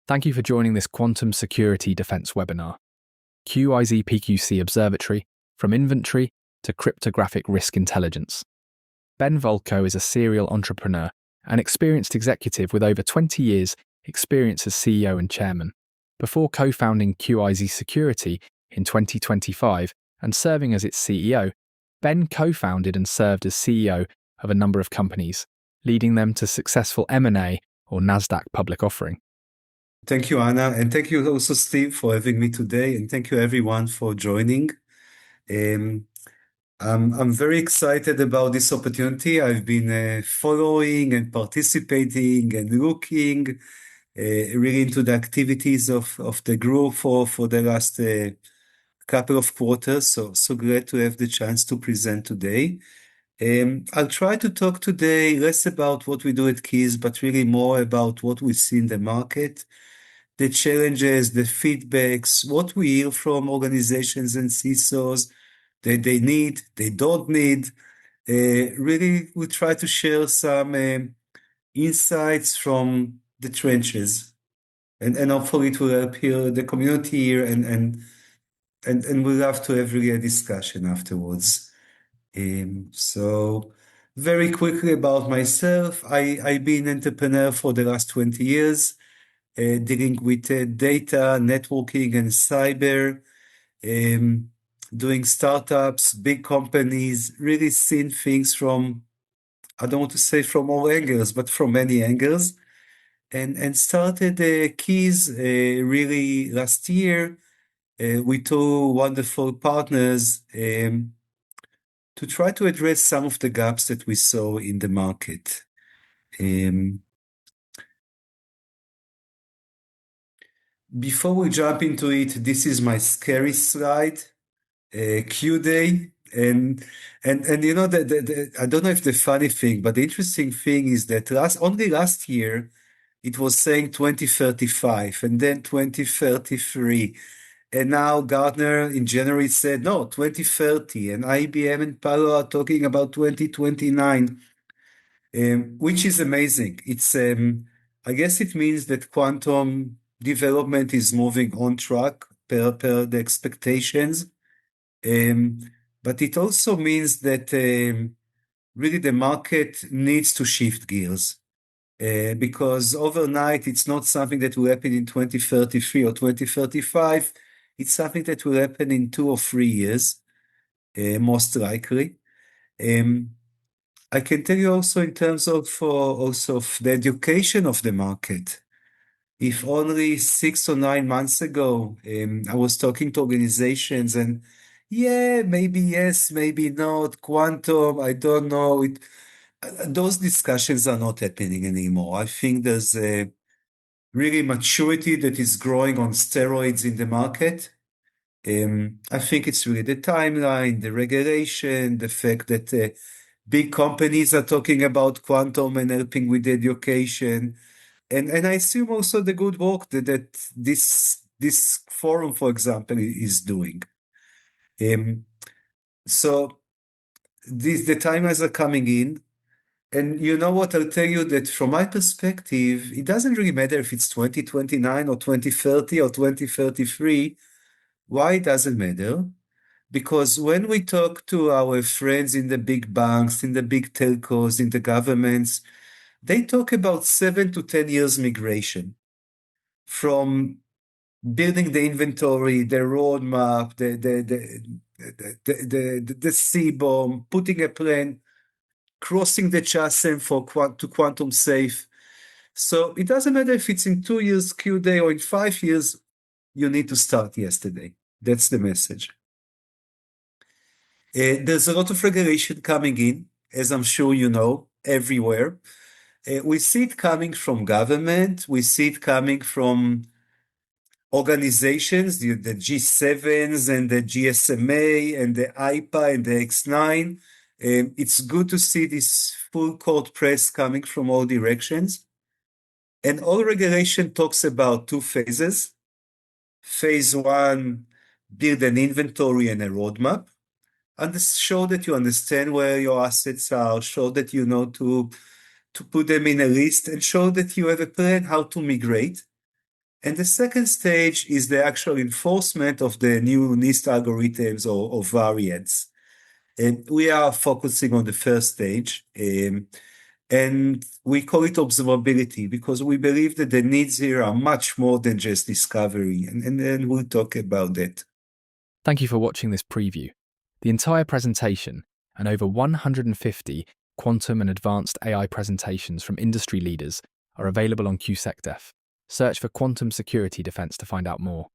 Thank you for joining this Quantum Security Defense webinar. QIZ PQC Observatory, from inventory to cryptographic risk intelligence. Ben Volkow is a serial entrepreneur and experienced executive with over 20 years' experience as CEO and chairman. Before co-founding QIZ Security in 2025 and serving as its CEO, Ben co-founded and served as CEO of a number of companies, leading them to successful M&A or NASDAQ public offering. Thank you, Anna, and thank you also, Steve, for having me today, and thank you everyone for joining. I'm very excited about this opportunity. I've been following and participating and looking really into the activities of the group for the last couple of quarters. So glad to have the chance to present today. I'll try to talk today less about what we do at QIZ, but really more about what we see in the market, the challenges, the feedbacks, what we hear from organizations and CISOs that they need, they don't need. Really, we try to share some insights from the trenches, and hopefully it will help here the community here, and we'll have to have really a discussion afterwards. So very quickly about myself, I've been an entrepreneur for the last 20 years. Dealing with data, networking, and cyber, doing startups, big companies, really seen things from, I don't want to say from all angles, but from many angles. And started QIZ really last year with two wonderful partners to try to address some of the gaps that we saw in the market. Before we jump into it, this is my scary slide, Q Day, and you know I don't know if the funny thing, but the interesting thing is that only last year it was saying 2035 and then 2033, and now Gartner in January said no, 2030, and IBM and Palo are talking about 2029, which is amazing. It's I guess it means that quantum development is moving on track per the expectations. But it also means that really the market needs to shift gears because overnight it's not something that will happen in 2033 or 2035. It's something that will happen in 2 or 3 years, most likely. I can tell you also in terms of also the education of the market. If only 6 or 9 months ago, I was talking to organizations and yeah, maybe yes, maybe not, quantum, I don't know. Those discussions are not happening anymore. I think there's a really maturity that is growing on steroids in the market. I think it's really the timeline, the regulation, the fact that big companies are talking about quantum and helping with education. And I assume also the good work that this forum, for example, is doing. So the timelines are coming in. And you know what, I'll tell you that from my perspective, it doesn't really matter if it's 2029 or 2030 or 2033. Why it doesn't matter? Because when we talk to our friends in the big banks, in the big telcos, in the governments, they talk about 7 to 10 years migration from building the inventory, the roadmap, the C-bomb, putting a plan, crossing the chasm to quantum safe. So it doesn't matter if it's in 2 years Q day or in 5 years, you need to start yesterday. That's the message. There's a lot of regulation coming in, as I'm sure you know, everywhere. We see it coming from government. We see it coming from organizations, the G7s and the GSMA and the IPA and the X9. It's good to see this full court press coming from all directions. And all regulation talks about 2 phases. Phase 1, build an inventory and a roadmap. And show that you understand where your assets are, show that you know to put them in a list, and show that you have a plan how to migrate. And the second stage is the actual enforcement of the new NIST algorithms or variants. And we are focusing on the first stage, and we call it observability because we believe that the needs here are much more than just discovery. And then we'll talk about that. Thank you for watching this preview. The entire presentation and over 150 quantum and advanced AI presentations from industry leaders are available on QSecDef. Search for Quantum Security Defense to find out more.